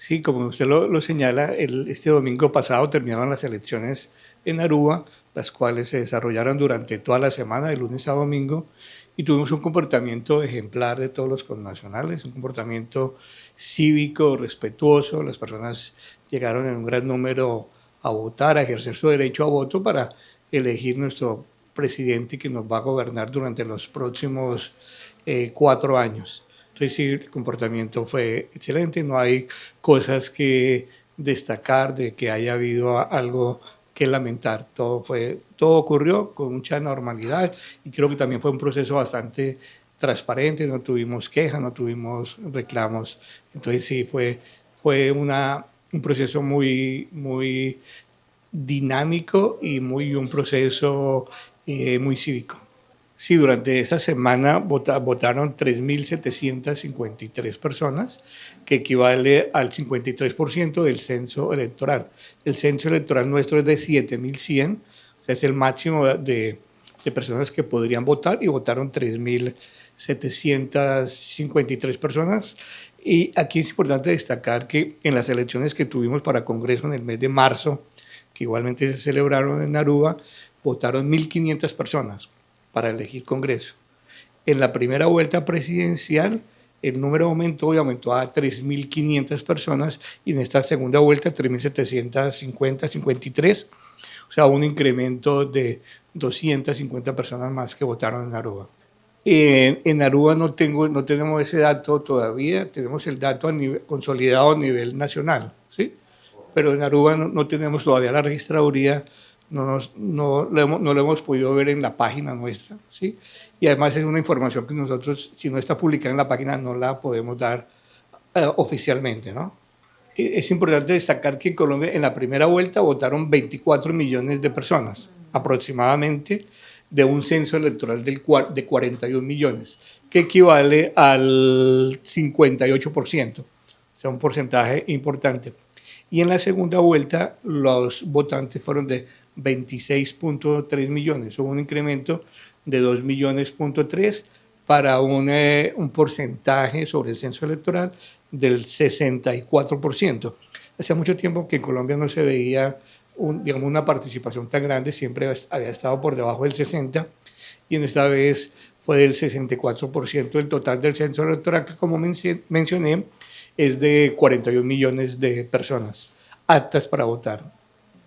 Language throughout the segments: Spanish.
Sí, como usted lo señala, este domingo pasado terminaron las elecciones en Aruba, las cuales se desarrollaron durante toda la semana, de lunes a domingo, y tuvimos un comportamiento ejemplar de todos los connacionales, un comportamiento cívico, respetuoso. Las personas llegaron en un gran número a votar, a ejercer su derecho a voto para elegir nuestro presidente que nos va a gobernar durante los próximos 4 años. Entonces sí, el comportamiento fue excelente, no hay cosas que destacar de que haya habido algo que lamentar. Todo ocurrió con mucha normalidad y creo que también fue un proceso bastante transparente, no tuvimos quejas, no tuvimos reclamos. Entonces sí, fue un proceso muy dinámico y un proceso muy cívico. Sí, durante esta semana votaron 3.753 personas, que equivale al 53% del censo electoral. El censo electoral nuestro es de 7.100, o sea, es el máximo de personas que podrían votar, y votaron 3.753 personas. Y aquí es importante destacar que en las elecciones que tuvimos para Congreso en el mes de marzo, que igualmente se celebraron en Aruba, votaron 1.500 personas para elegir Congreso. En la primera vuelta presidencial, el número aumentó y aumentó a 3.500 personas, y en esta segunda vuelta 3.753, o sea, un incremento de 250 personas más que votaron en Aruba. En Aruba no tenemos ese dato todavía, tenemos el dato consolidado a nivel nacional, ¿sí? Pero en Aruba no tenemos todavía la registraduría, no lo hemos podido ver en la página nuestra, ¿sí? Y además es una información que nosotros, si no está publicada en la página, no la podemos dar oficialmente, ¿no? Es importante destacar que en Colombia en la primera vuelta votaron 24 millones de personas, aproximadamente, de un censo electoral de 41 millones, que equivale al 58%, o sea, un porcentaje importante. Y en la segunda vuelta los votantes fueron de 26.3 millones, hubo un incremento de 2 millones.3 para un porcentaje sobre el censo electoral del 64%. Hacía mucho tiempo que en Colombia no se veía una participación tan grande, siempre había estado por debajo del 60%, y en esta vez fue del 64% del total del censo electoral, que, como mencioné, es de 41 millones de personas aptas para votar.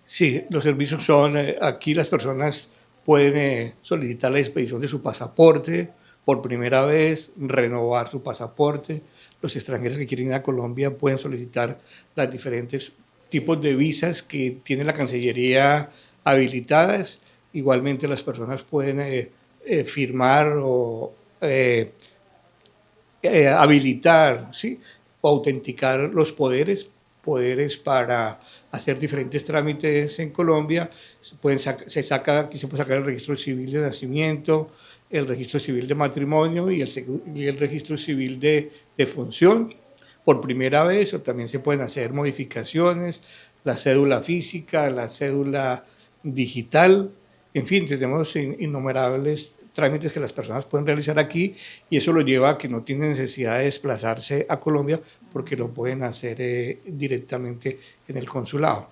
Sí, los servicios son, aquí las personas pueden solicitar la expedición de su pasaporte por primera vez, renovar su pasaporte. Los extranjeros que quieren ir a Colombia pueden solicitar los diferentes tipos de visas que tiene la Cancillería habilitadas. Igualmente las personas pueden firmar o habilitar, ¿sí?, o autenticar los poderes para hacer diferentes trámites en Colombia. Aquí se puede sacar el registro civil de nacimiento, el registro civil de matrimonio y el registro civil de función por primera vez, o también se pueden hacer modificaciones, la cédula física, la cédula digital. En fin, tenemos innumerables trámites que las personas pueden realizar aquí, y eso lo lleva a que no tienen necesidad de desplazarse a Colombia, porque lo pueden hacer directamente en el consulado.